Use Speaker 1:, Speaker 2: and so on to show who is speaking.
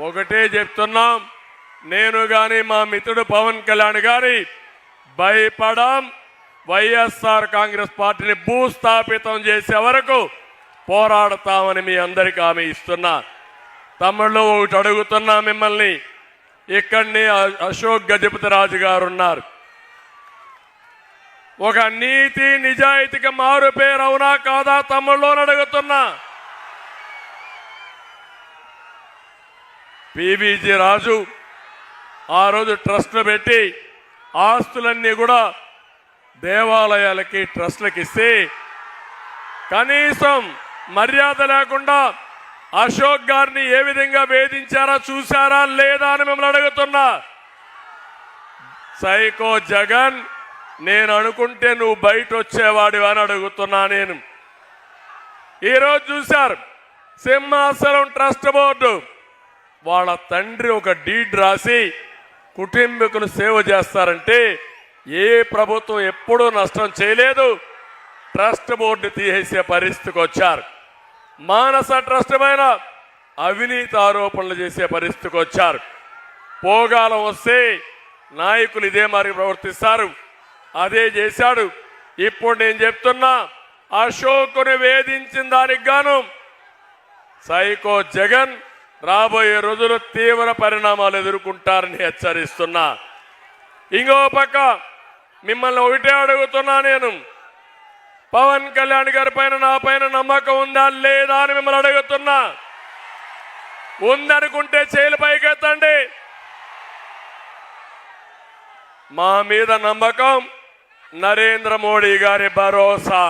Speaker 1: ఒకటే చెప్తున్నాం, నేను గాని మా మిత్రుడు పవన్ కళ్యాణ్ గారి భయపడం. వైఎస్ఆర్ కాంగ్రెస్ పార్టీని భూస్థాపితం చేసే వరకు పోరాడతామని మీ అందరికీ హామీ ఇస్తున్నా. తమ్ముళ్ళు ఒకటి అడుగుతున్నా మిమ్మల్ని, ఇక్కడనే అశోక్ గజపతిరాజు గారు ఉన్నారు. ఒక నీతి నిజాయితీకి మారు పేరు అవునా కాదా తమ్ముళ్ళు అడుగుతున్నా. పివిజి రాజు ఆ రోజు ట్రస్ట్ పెట్టి ఆస్తులన్నీ కూడా దేవాలయాలకి ట్రస్ట్లకి ఇస్తే కనీసం మర్యాద లేకుండా అశోక్ గారిని ఏ విధంగా వేధించారా చూసారా లేదా అని మిమ్మల్ని అడుగుతున్నా. సైకో జగన్, నేను అనుకుంటే నువ్వు బయట వచ్చేవాడివి అని అడుగుతున్నా. నేను ఈరోజు చూశారు సింహాచలం ట్రస్ట్ బోర్డు వాళ్ళ తండ్రి ఒక డీడ్ రాసి కుటుంబీకులు సేవ చేస్తారంటే ఏ ప్రభుత్వం ఎప్పుడూ నష్టం చేయలేదు. ట్రస్ట్ బోర్డు తీసేసే పరిస్థితికి వచ్చారు. మానస ట్రస్ట్ పైన అవినీతి ఆరోపణలు చేసే పరిస్థితికి వచ్చారు. పోగాలం వస్తే నాయకులు ఇదే మరి ప్రవర్తిస్తారు. అదే చేశాడు. ఇప్పుడు నేను చెప్తున్నా, అశోకుని వేధించిన దానికి గాను సైకో జగన్ రాబోయే రోజులు తీవ్ర పరిణామాలు ఎదుర్కొంటారని హెచ్చరిస్తున్నా. ఇంకో పక్క మిమ్మల్ని ఒకటే అడుగుతున్నా, నేను పవన్ కళ్యాణ్ గారి పైన నా పైన నమ్మకం ఉందా లేదా అని మిమ్మల్ని అడుగుతున్నా. ఉందనుకుంటే చేతులు పైకెత్తండి. మా మీద నమ్మకం, నరేంద్ర మోడీ గారి భరోసా.